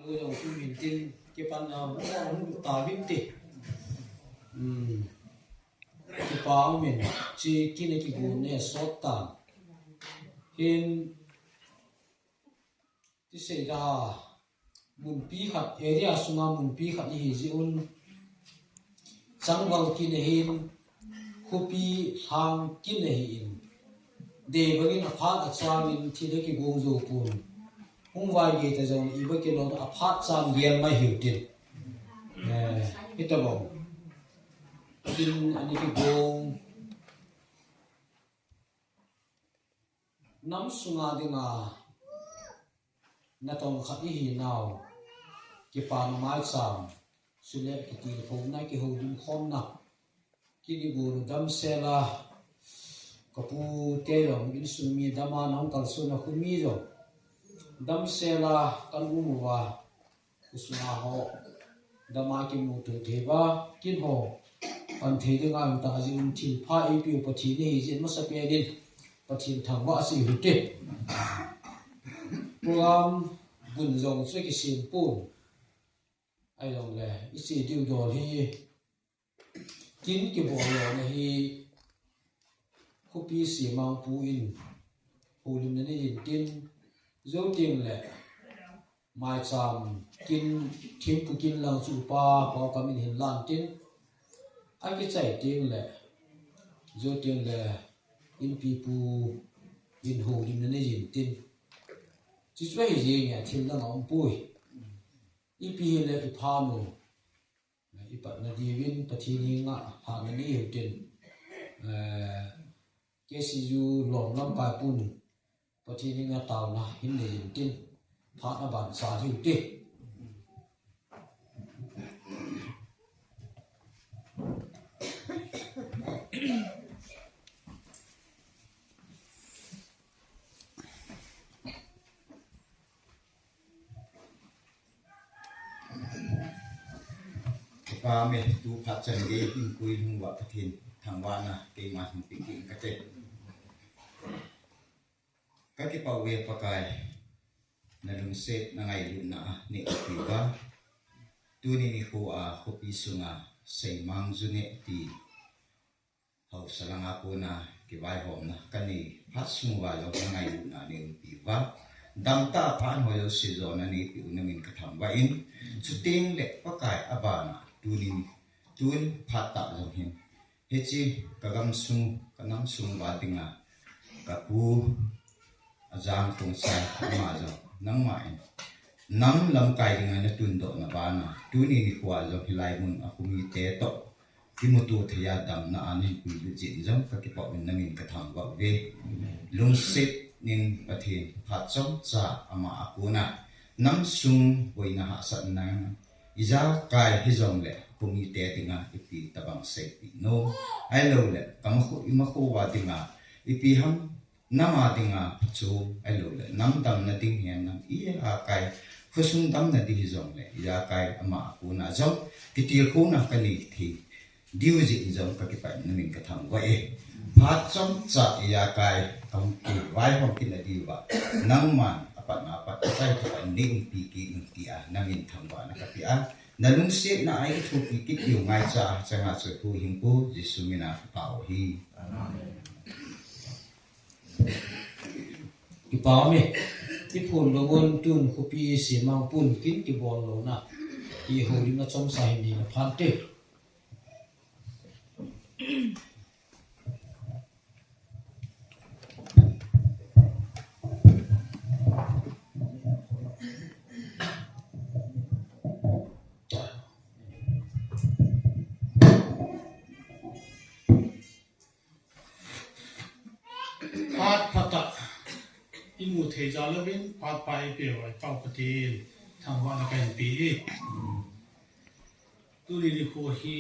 Người đồng tu miền tin cái pan nào nó không tao biết đi, cái bao mình chỉ cái này cái buồn này sót tàn hiện cái xảy ra muốn pi khát area sunga muốn pi khát gì gì un chẳng vào cái này hiện copy hàng cái này hiện để bây giờ phát ở trang in thì đấy cái buồn rồi buồn không vài cái ta giống ý với cái nó phát trang game mà hiểu tiền cái tao bảo tin anh cái buồn nắm sunga đi ngà na tông khát hi nào cái pan mai sam sule cái tiền phong này cái hồ đun khom na cái đi buồn đâm xe là kapu te long in sumi dama nong kalsu na khumi rồi đâm xe là căn u wa kusuna ho dama ki mu tu the ba kin ho an the de ngam ta jin thin pha e pi pathi ni jin ma sa pe din pathin thang wa si hu te program bun zong se ki sin pu ai long le i si diu do hi kin ki bo lo na hi copy si mang pu in holim na ni tin dấu tiền lệ mai chạm kinh thiên phụ kinh lang chủ pa có cả mình hình lan tin ai cái chạy tiền lệ dấu tiền lệ in pipu in hồ đi nên nhìn tin chỉ cho cái gì nhỉ thiên lang ông bui ipi lệ ipano ipat na divin pathini nga ha na ni hiểu tin cái gì du lòng lắm bài pun pathi ni nga taw na hin le yin tin pha na ban sa hiu ti và mình tu phát triển cái in quy hung vợ phát hiện thằng quan là cái mà thằng tính cái chết các cái bảo vệ và cái là đồng set là ngày luôn na nè thì ba tu ni khu pi sunga sei mang zune ti hậu salang aku na cái vai hom na cái này phát sung vai lo ngày luôn na nè thì ba đam ta phan hồi si zo na ni pi na min ka tham ba in chu ting le pa kai abana tu ni tuin phát ta zo hin he chi ka gam sung ka nam sung ba tinga ka pu azang kong sai ma zo nang mai nang lam kai dinga na tun do na ba na tu ni ni kwa zo hilai mun a khumi te to ki mu tu thya dam na an hi pu jin jam ka ki pa min na min ka tham ba ve lung sit nin pathin phat chom cha ama akuna nam sung boina ha san na iza kai hi zong le khumi te dinga ipi tabang se pi no ai lo le kam khu ima khu wa dinga ipi ham nama dinga chu alo le nam dam na ding hian nam i a kai khusung dam na di zong le ya kai ama ku na zong ki tir khu na ka ni thi diu ji zong ka ki pa na min ka thang wa e pha chom cha ya kai kam ki vai hom ki la di wa nang man apa na apa sai ka ning pi ki ng ti a na min thang wa na ka pi a na lung se na ai thu ki ki yu ngai cha cha nga chu hu hing pu jisu mina pao hi amen ipa me ipun longon tun kopi si mang pun kin ki bol lo na i holim na chom sai ni na phan te in mu thei za lovin pat pai pe wa pau patin thang wa na kan pi tu ni ko hi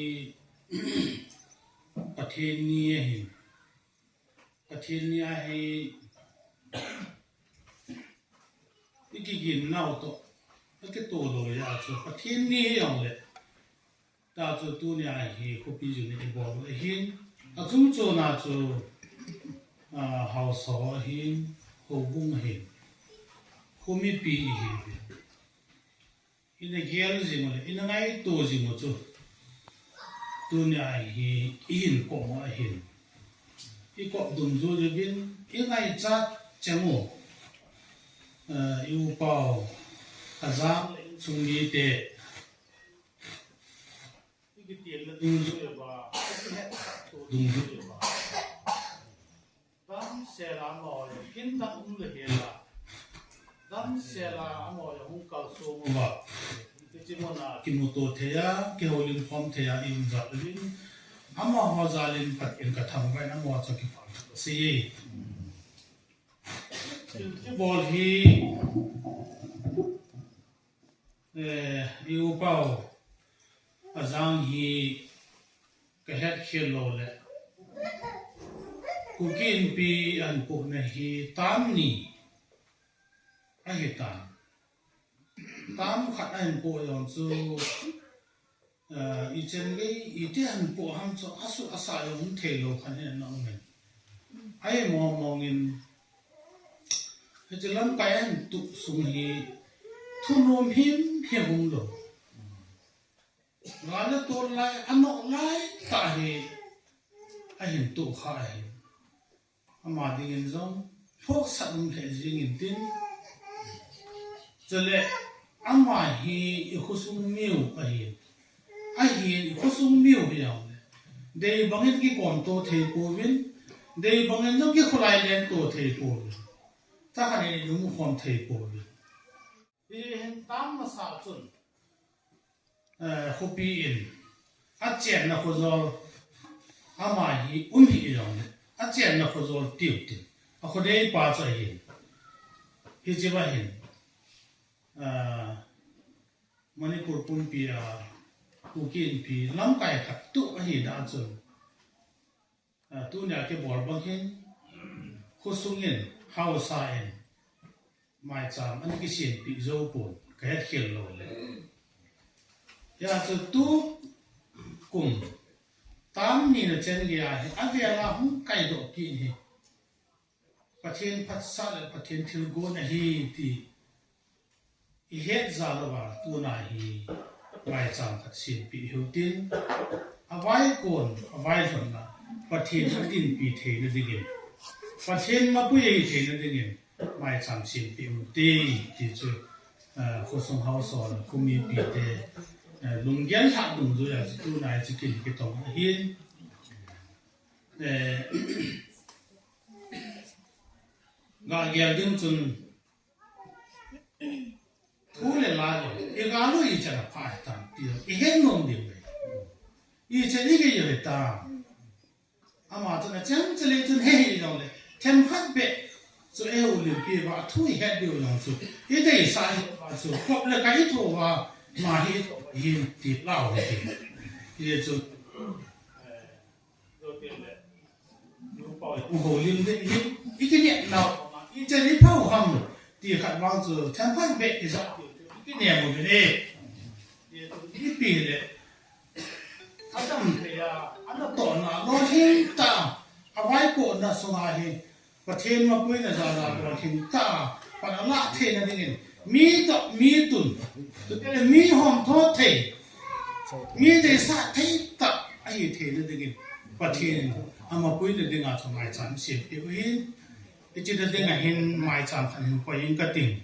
pathin ni hi ikigin nau to cái tổ đồ ya chu pathin ni yong le ta chu tu ni hi ko pi ju ni bo hin a chu chu na chu hao so hin hồ bung hình hôm mi pi hình in the gel zing in the night to zing to nya hi in ko ma hin I ko dum zo de bin in ai chat chemo yu pao azam chung ni te cái tiền là dum zo ba dum zo ba dam se la mo kin dam le he la dam se la mo hung ka so mo ba cái món là cái mô tô thế à cái hồ linh phong thế à in giật lên ám hoa gia linh phát in cả thằng vậy ám hoa cho cái phản xí cái bol hi yêu bao à giang hi cái hết khiên lô lệ cú kinh pi ăn cục này hi tám nì ai hi tám tám khát anh bộ giống như以前个一点bộ ham cho asu asa giống thể lộ khăn này nó mình ai mò nghìn cái chỉ làm cái anh tụ sung hi thu nôm hiếm hiếm hung lộ và nó tôi lại ăn nọ lại tại hi ai hiện tụ khai mà đi nghìn giống phốt sẵn thể gì nghìn tin cho lệ ama hi ikhusung miu ahi ikhusung miu hiang dei bangin ki kon to thei povin dei bangin no ki khulai len to thei povin ta khani lung khom thei povin hen tam ma sa chun khopi in a chen na khozol ama hi hi yong a chen na khozol tiu tiu a khodei pa cha hi jiba hin Manipur pun pia Kukin pi lam kai khat tu a hi da chun tu nya ke bor bang hin khusungin hausa en mai cham an ki sin pi zo pun ka het khel lo le ya chu tu kum tam ni na chen ge a a ve la hum kai do ki ni pathian phat sa le pathian thil go na hi ti I hết ra là bà tu này hi vài trăm thật xin bị hiểu tin à vài cồn à vài phần là và thiên nó tin bị thế nó đi nghìn và thiên mà bây giờ thế nó đi nghìn vài trăm xin bị hiểu tin thì chứ khu sông hậu sò là cũngมีbị thế lùng gen hạ lùng rồi là tu này chỉ kinh cái tổng hiên gà gà đứng chân thu le la rồi, cái gà lôi chỉ là phải tam tiêu, cái hết nông điều vậy, cái chỉ cái gì vậy ta, mà cho nên chẳng chỉ lấy chân hay rồi đấy, thêm phát bệ, rồi eo liền kia và thu hết điều làm số, cái đấy sai và số, hoặc là cái thổ mà hiện thịt lao vậy, cái số, hồ liên đấy, cái điện nào, cái chân cái phao hầm thì khát vang rồi, thêm phát bệ thì sao? Cái niệm một cái này, cái bì này, anh em thì anh đã tổn là nó thiên ta, à vài bộ là số này, và thiên mà bây giờ là thiên ta, và nó lạ thiên là thế này, mi tuần, cái này mi hòm thoát thể, mi để sát thấy ta, ai thế là thế này, và thiên, mà bây giờ đừng ngã trong mai chán xếp biểu hiện, cái chuyện đó đừng ngã hiện mai chán thành hiện quay những cái tình.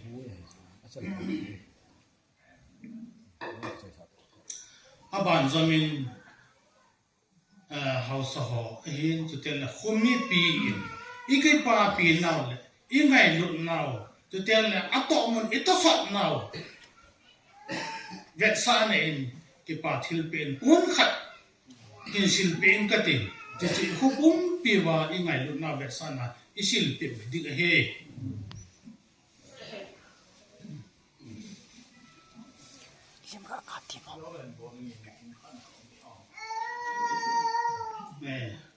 Aban zamin hausa ho hin tu tel la khumi pi ikai pa pi naw le ingai lut naw tu tel la atomon itafat naw vet sa ne in ki pa thil pen un khat kin sil pen ka tin ti chi khupum pi wa ingai lut naw vet sa na isil pi dik he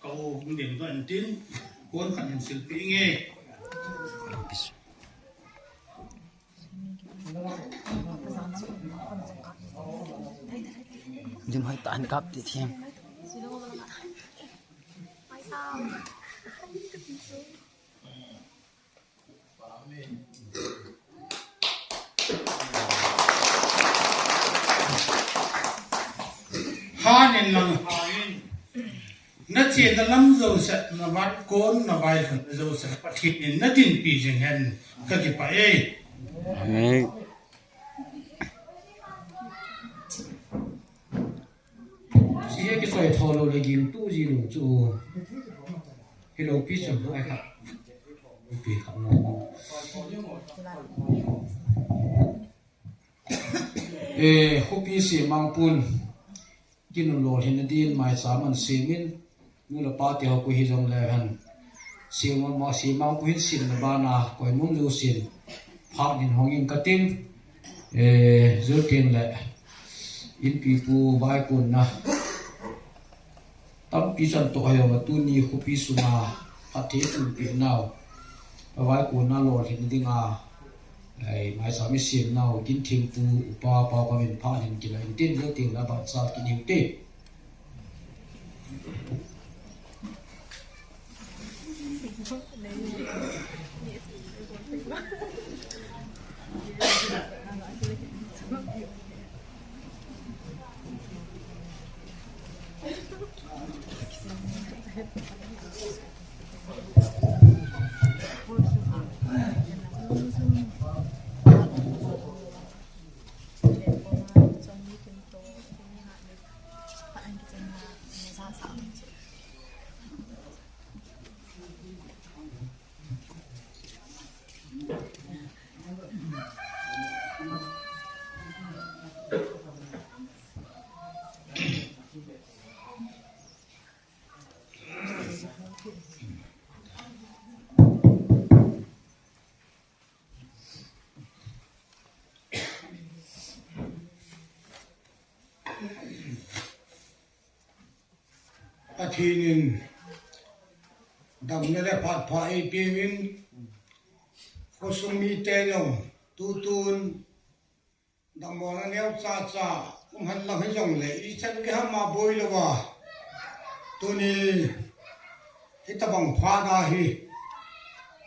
câu điểm vận tin cuốn khẩn sự kỹ nghề đừng hỏi tàn cắp thì thêm pha nên lang hain na che na lam zo sa na wat kon na bai khan zo sa pathi in na tin pi jeng hen ka ki pa e chỉ cái sợi thò lô là gìn tu gì đủ chú cái lô pi chấm lại khác pi khác nó hộp pi xì mang pun gìn lô hiện đi mai sáng mình xì min như là ba tiêu của hi dòng lệ hẳn xì mang pun xì là ba na coi muốn lưu xì phá nhìn hong in cắt tin giữa tiền lệ in pi pu vai pun na tâm pi chân tổ hay mà tu ni khu pi suna phát thế tu pi nào và vai của na lord hiện đi nga ai mai sa mi sim nào kín thiên tu pa pa pa min pha hin kila in tin lo ting la ba sa kín hiu te thi nên đầm này là phát phải pimin có sung mi tê lòng tu tun đầm mò nó neo cha cha cũng hắn làm cái dòng lệ ý chân cái ham mà bôi là vào tu ni cái ta bằng phá ra hi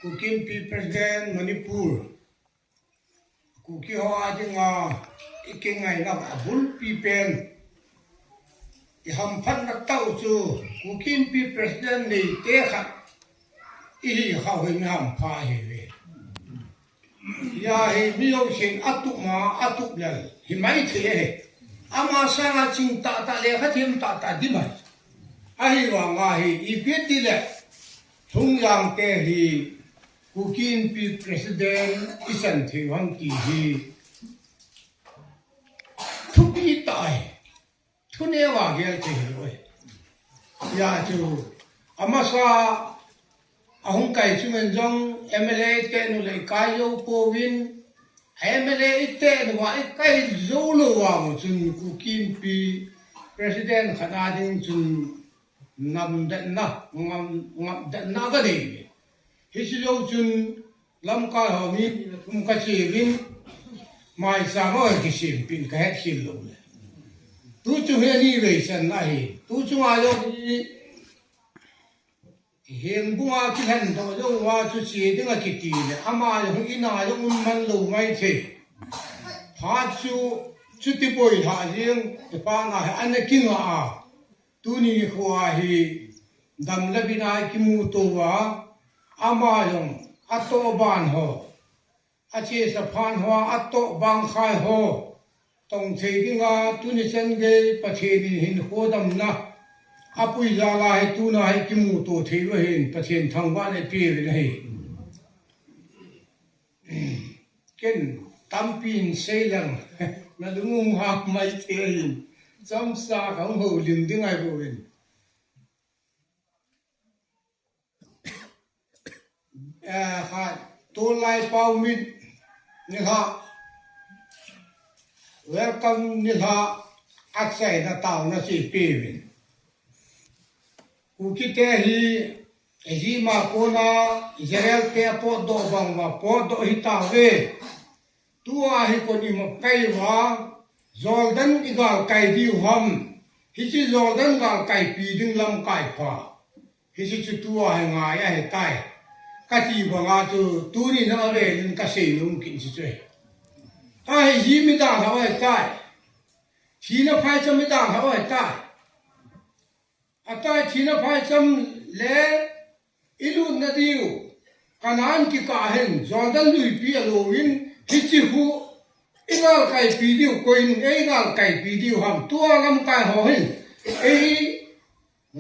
cụ kim pi president Manipur cụ kia hoa chứ ngà cái ngày là bul pi pen hầm phân nó tàu chu cụ kim pi president này té khát ý hậu hình hầm phá hi về ya hi miêu sinh atu lần hi mấy thế ama sang chinh ta lệ khát hiểm ta đi mà ai hoàng à hi ý biết đi lệ thung yang te hi cụ kim pi president isan thi hoàng kỳ hi thu bi tai thu ne wa ge che rồi ya chu ama sa ahung kai chu men jong MLA te nu le kai yo po win MLA te nu wa kai zo lo wa mo chun cụ kim pi president khana ding chun ngam den na ga de hi si lo chun lam ka ho mi kum ka chi win mai sa mo ki sim pin ka het hin lo le tu chu he ni ve san na hi tu chu a yo ni hiền bua cái hành đó yo wa chu chi ding a ki ti le ama yo ina yo man lo mai the pha chu ti poi ha riêng pa na an ki nga tu ni khwa hi dam la bina ki mu to wa ama yong ato ban ho achi sa phan ho ato bang khai ho tong thei dinga tu ni chen ge pathe ni hin ho dam na apui za la hi tu na hi ki mu to thei wa hin pathen thang wa le pi le hi ken tam pin sei lang na lung ha mai the hin cham sa khang ho lim ding ai bo win ha to lai pau mit ni ha welcome ni ha aksai na tao na si pe win ku ki te hi ma ko na Israel te po do bang wa po do hi ta ve tu a hi ko ni ma kai wa Jordan igal kai di ham hi chi Jordan gal kai pi ding lam kai pa hi chi chu tu a nga ya he tai ka ti ba nga tu ni na ve nin ka sei lum kin chi chue ta hi ji mi da ha wa tai chi na phai cho mi da ha wa tai atai thina phai cham le ilu nadiu kanan ki ka hen jordan lui pi alowin hichi hu igal kai pi diu koin igal kai pi diu ham tua lam kai ho hin ei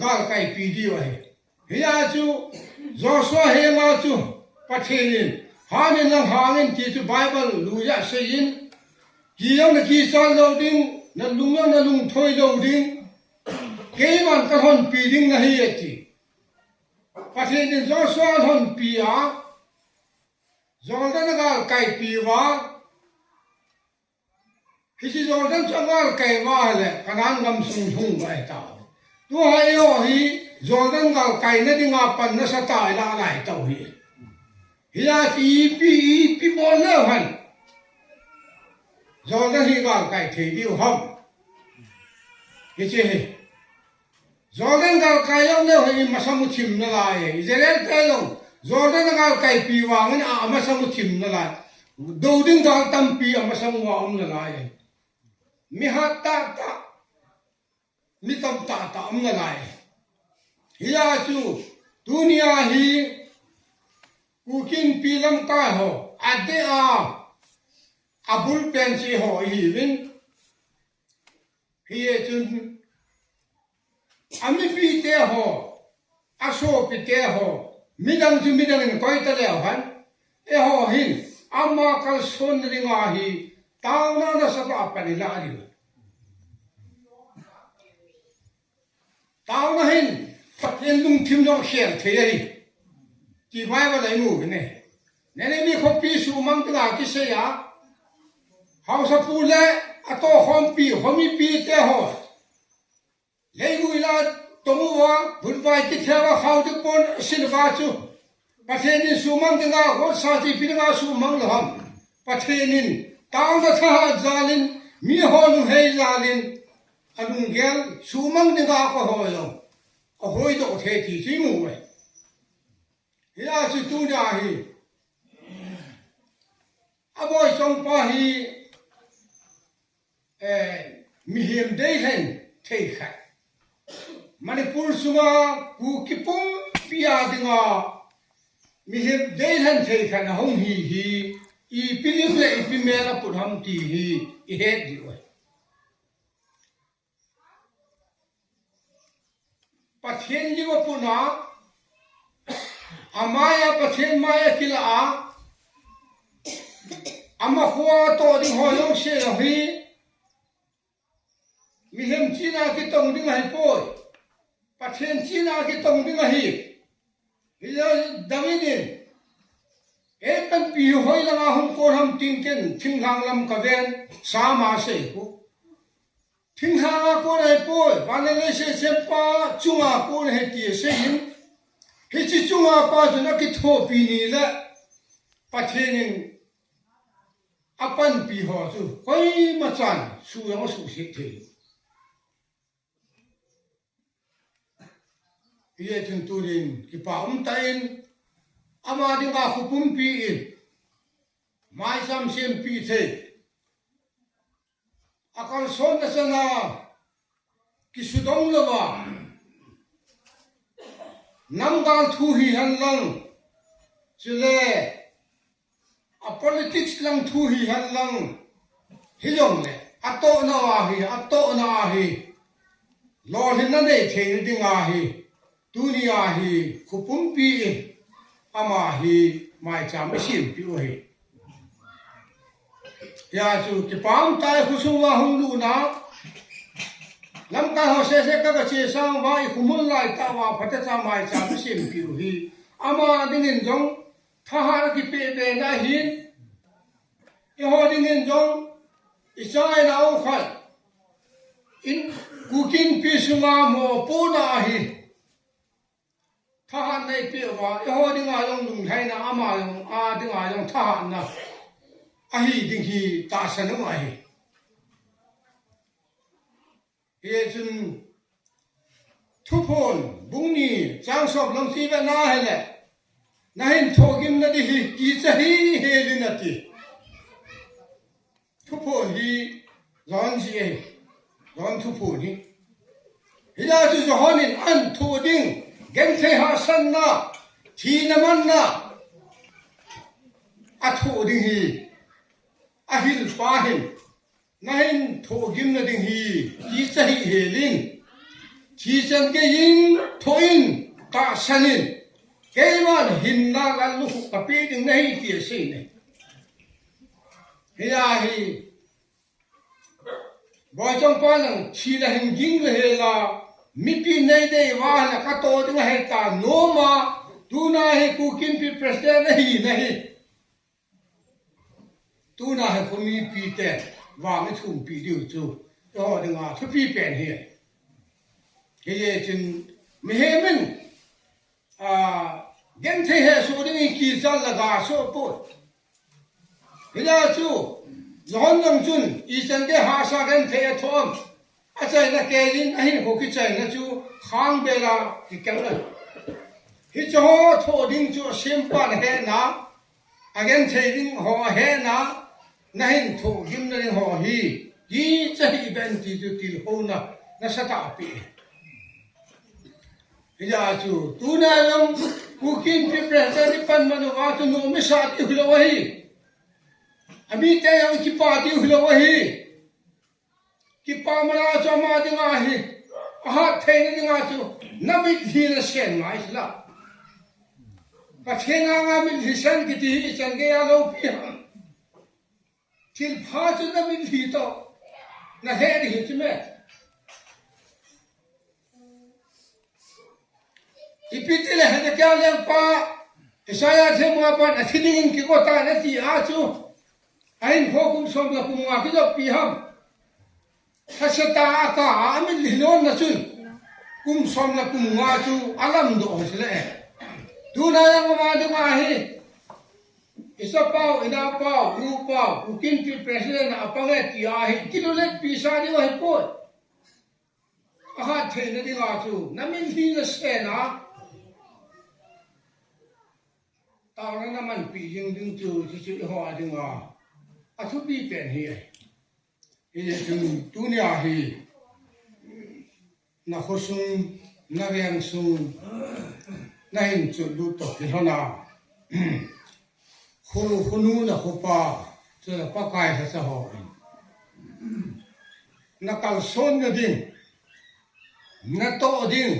gal kai pi diu ai hiya chu joshua he ma chu pathelin hanin lang hangin ti chu bible lu ya sein ki yang na ki sal lo ding na lung thoi lo ding ke man ka hon pi ding na hi ati pathelin joshua hon pi a jordan gal kai pi wa hisi jordan changal kai wa le kanan gam sung thung bai ta tu hai yo hi jordan gal kai na dinga pan na sa ta la lai tau hi hiya pi bol le han jordan hi gal kai thei diu ham hi che hi jordan gal kai yong le hi masamu chim na lai israel kai yong jordan gal kai pi wa ngan a masamu chim na lai do ding gal tam pi a masamu wa om na lai mi ha ta mi tam ta om na lai hiya chu dunia hi kukin pilam ka ho ade a abul pensi ho hi win hiye chun ami pi te ho aso pi te ho midang in koi ta le han e ho hin amma kal son ringa hi tauna na sa pa pa ni la ri tauna hin patlen dung thim jong khian the ri ki vai va lai mu ne ne mi kho pi su mang ta ki se ya hau sa pu le ato hom pi homi pi te ho le gu ila tomu wa bun vai ki the wa hau de pon sin va chu pathenin su mang ta ho sa ti pi nga su mang lo ham pathenin taw na tha zalin mi ho lu hei zalin adung gel su mang ta ko ho lo a hoi do the ti si mu we hiya si tu da hi aboy song pa hi mi him dei hen thei khat manipur suma ku kipum pia dinga mi him dei hen thei khat hong hi i pilim le i pimela pudham ti hi I het di oi pathen ji wa puna amaya pathen maya kila a ama khwa to ding ho yong se la hi mi hem china ki tong ding hai poi pathen china ki tong ding hi hiya daminin e kan pi hoi la nga hum ko ham tin ken thing hang lam ka ven sa ma se ku thing ha ko lai poi ban le se pa chunga ko he ti se hin he chi chunga pa na ki tho pi ni la pathenin apan pi ho chu koi ma chan su yang su se the ye chun turin ki pa tain ama ding ba khupum pi in mai sam sem pi the akal son na sana ki sudong lo ba nam dal thu hi han lang chule a politics lang thu hi han lang hilong le ato na hi lo hin na nei the ding a hi dunia hi khupum pi ama hi mai cham sim pi o hi ya chu ki pam tai khusu wa hung lu na lam ka ho se ka che sang wa I khumul lai ta wa phata cha mai cham sim pi o hi ama ding in jong tha har ki pe be na hi I ho ding in jong I chai na o khai in cooking pi sunga mo po na hi tha nei pi wa I ho ding a long lung thai na ama long a ding a long tha na a hi ding hi ta san no ai ye chun thu phon bung ni chang sop long si ba na hai le na hin thogim na di hi ki cha hi he li na ti thu phon hi ron ji ron thu phon hi hi ya chu zo honin an thu ding gen the ha san na thi na man na a thu ding hi a hil pa hin na hin thu gim na ding hi ki chai he lin chi chan ke yin tho in ta sanin ke man hin na gan lu ka pi ding nei ti se ne hi ya hi boy trong pa nang chi la hin ging le he la mi pi nei dei wa la ka to ding he ta no ma tu na he ku kin pi president nei nei tu na he ko mi pi te wa me chung pi diu chu to ding a thu pi pen he ke ye chin mi he men gen the he so ding ki zal la ga so po he ya chu zon nang chun I chan ke ha sa gen the thom a chai na ke lin a hin ho ki chai na chu khang be la ki kang la hi cho tho ding chu sim pa he na again thei ding ho he na na hin tho gim na ho hi ki chai ben ti chu til ho na sa ta pi hi ya chu tu na yong ku kin pi president pan ma no wa chu no mi sa ti hu lo hi ami te yang ki pa ti hu lo hi ki pa ma la cho ma ding a hi a thei ni ding a chu na mi thi na sen mai la ka thena nga mi thi sen ki ti chan ge ya lo pi til pha chu na mi thi to na he ri chu me ipiti le he kya le pa isaya the ma pa na thiding ki ko ta na ti a chu ain ho kum som la kum wa ki do pi ham hasata ka amin lilon na chun kum som la kum wa chu alam do sele tu na yang ma de ma hi isa pau ina pau u pau u kin pi president apange ti a hi kilolet pi sa ni wa po aha the na di ga chu na min hi na se na ta na man pi jing ding chu chi ho a ding wa a thu pi pen hi ye chung dunia hi na khosung na yang sung na hin chu lu to ki hona khunu na khopa chu na pa kai sa ho na kal son na ding na to ding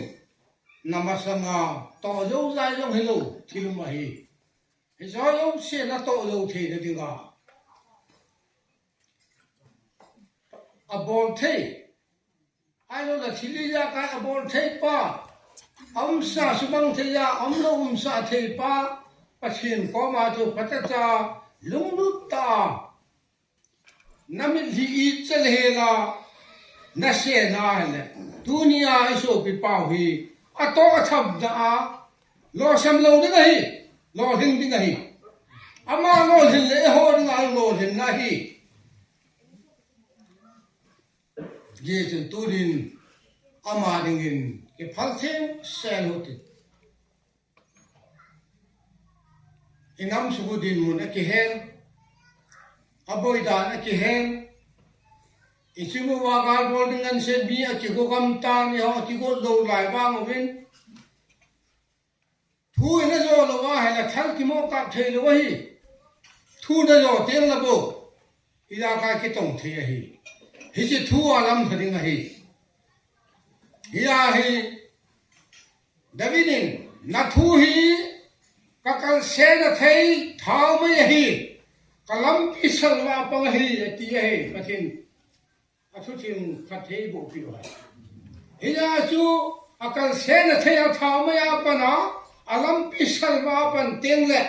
na masanga to yo za yo hello thil ma hi he za yo se na to yo the na ding ga abol the ai lo la thili ya ka abol the pa sa subang the ya lo sa the pa pachin ko ma jo patata lunglu ta namil hi I chal he la na se na le dunia iso pi pa hi ato athab da lo sam lo de nahi lo ding ding nahi ama lo hin le ho nga lo hin na hi ye chen turin ama dingin ke phalthen sen hote inam sugudin mun ke hen aboida na ke hen ichimu wa ga bolding an se bi a ki go kam ta ni ho ki go lo lai ba ngin thu ina zo lo wa ha la thal ki mo ka the lo hi thu na zo teng la bo ila ka ki tong the hi hi chi thu alam thading hi hiya hi davinin na thu hi kakal se na thei thau mai hi kalam ki salwa pang hi ti hi pathin athu thim khathei bo pi wa hiya chu akal se na thei thau mai apana alam pi salwa pan teng le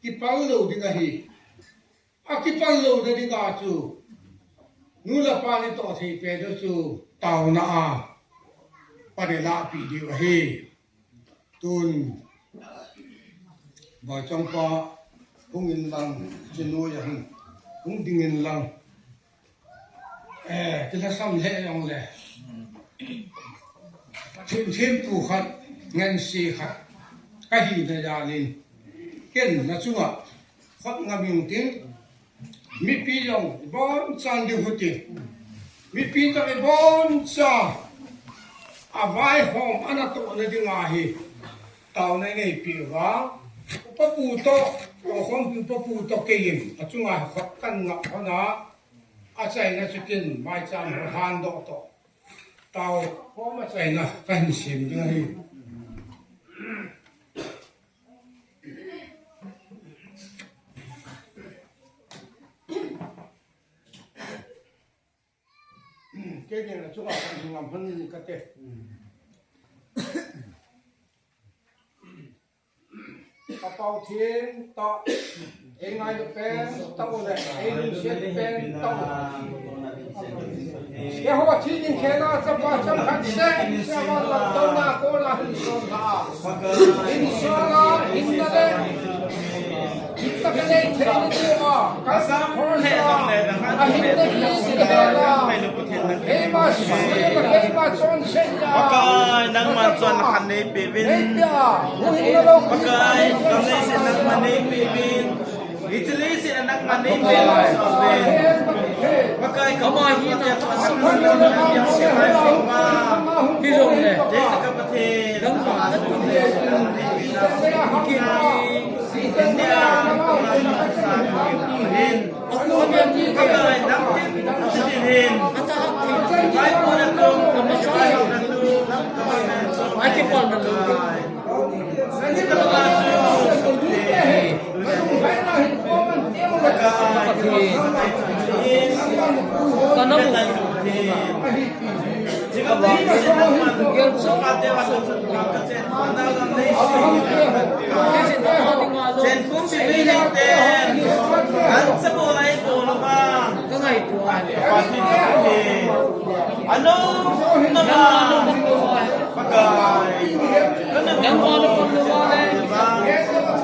ki pal lo ding hi akipal lo de ding ga chu nula pa ni to thei pe do chu tau na a pa de la pi di wa he tun ba chong pa kung in lang chinu ya hing kung ding in lang ti la sam le yong le thêm tu khat ngan si khat ka hi na ya lin ken na chunga khat ngam ting mi pi yong bon chan di huti mi pi ta bon cha à vai hom anh tổ này đi ngay tàu này ngay bị vá bắp bù to không bị bắp bù to kim à chúng ta phát căn ngọc nó à chạy nó sẽ kinh mai trăm hàn độ to tàu không mà chạy nó phân xìm như này cái này là chúng ta phải làm hơn cái thế bao thiên to anh ai được pen tao này anh sẽ pen tao cái hoa thiên nhiên kia nó sẽ bao trăm khát sẽ vào lòng tao na cô là hình son ha hình son là hình đó đấy kita cái này thế này mà cái sao không thể làm này là hình đó cái mà cái mà son sẽ là Pakai nang mansuan kane pipin. Pakai kami sinang mani pipin. Italy sinang mani pipin. Pakai kamay kita pasang yang siapa kuma. Hilong ne. Jadi kapati. Dang pangat kumle. India. Hin. Pakai nang hin. Baik pun itu. Aquí por el yang mau ada perluan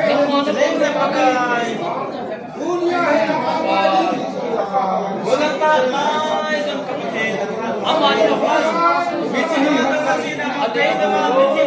yang mau ada pakai bulan mai kan kapten aman lepas bici kasih nama ada nama bici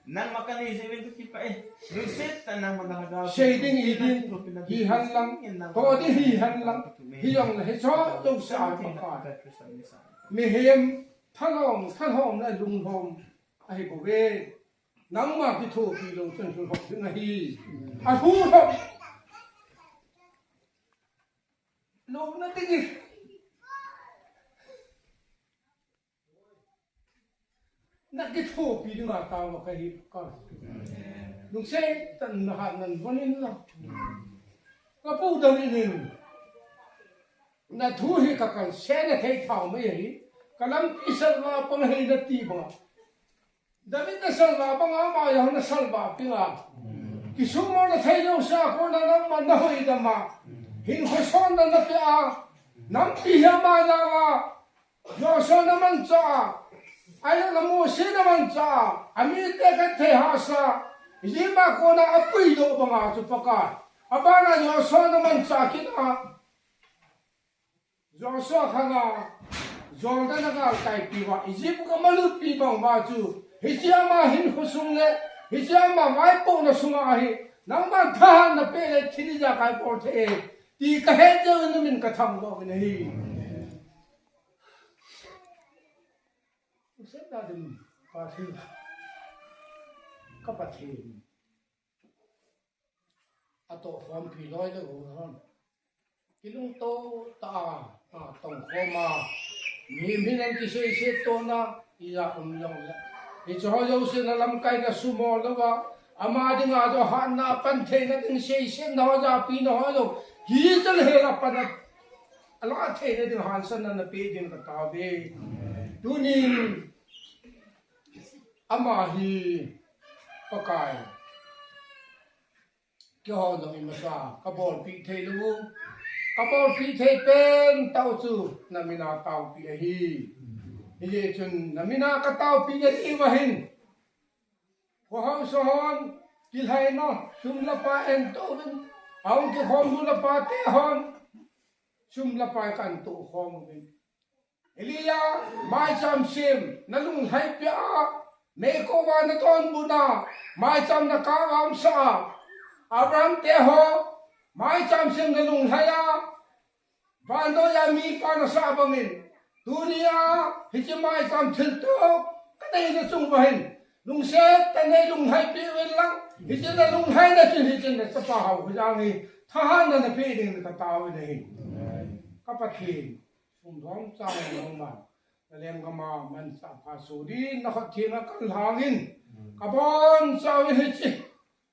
Nang makani sa event ki pa Lusit nang managaw. Shading idin hihan lang to di hihan lang hiyong le cho tu sa pa mihem thalom na lung hom ai ko ve nang ma ki tho pi lo chen chen hok na hi a hu hok lo na ti na cái thô pi đừng ngả tao mà cái hiệp con đúng xe tận hạn nần con nên là có phụ đồng ý là thu hi cả cái xe này thấy thảo mấy ấy cái lắm cái sân vào bằng hay là tì bằng đã biết cái sân vào bằng áo màu giờ nó sân vào cái là cái số mà nó thấy đâu sao con nó mà nó hơi đâm mà hình khối son nó cái nắm tì hiểm mà ra là do sao nó mang cho ayo na mo se naman sa ami te ka te hasa lima ko na apoy do mga supaka abana yo so naman sa kita yo so khanga jordan na ka kai piwa izip ka malut pi bang ba chu hisiama hin khusung le hisiama mai po na sunga hi nang man than na pe le thini ja kai por the ti ka he je na min ka tham do ne hi Set that in passing Kapatin. Ato from Piloy the Wuhan. Kilung to ta, Tong Homa, Mimin and Kishay Tona, Ila Umyong. It's all those in a lam kind of sumo lava, Amading Ado Hana, Pantana, and Shay, Naza Pino Hollow. He is the hell up on a lot tainted in Hanson and the page in the Tabe. Tuning. Amahi pakai kyo dong imasa kabol pi thei lu kabol pi thei pen tau chu namina tau pi hi ye chun namina ka tau pi ye iwahin ko hau sohon kilhai no sum la pa en to bin aung ke khom la pa te hon sum la pa kan to khom bin Elia mai sam sim nalung hai pia Meko wa na ton buna mai cham na ka wam sa Abraham te ho mai cham sim na lung haya bando ya mi pa na sa bangin dunia hi mai cham thil to ka dei na chung bahin lung se ta nei lung hai pi wen lang hi na lung hai na chin hi na sa pa hau jang hi tha na na pe ding ka ta we nei ka pa thi sum thong cha long ma Leng kama man sa pasudi nakatina kan hangin kabon sa wihichi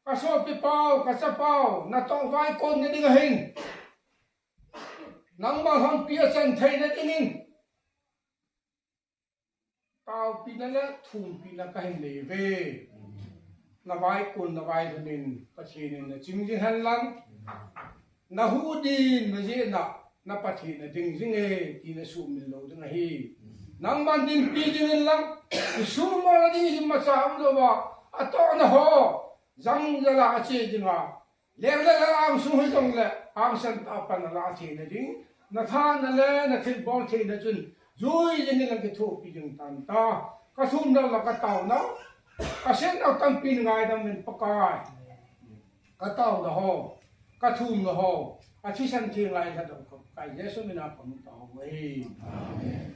kaso pipao kasapao na tong vai kon ni dingahin nang ma hon pia chan thei na tinin tao pi na la thum pi na ka hin nei ve na vai kun na vai dhanin pathin na ching jing han lang na hu din na je na pathin na ding jing e ti na su min lo dang hi nang man din pi jing lang su ma la ding him ma sa lo ba ato na ho zang la la che jing a le la la ang su hi dong le ang san ta pa na la che na ding na tha na le na thil bol che na chun zui jing lang ke thu pi jing tan ta ka sum na la ka tau na ka sen au tam pin ngai dam min pakai ka tau na ho ka thum na ho a chi san chi ngai la dong ko kai yesu min a pam tau wei amen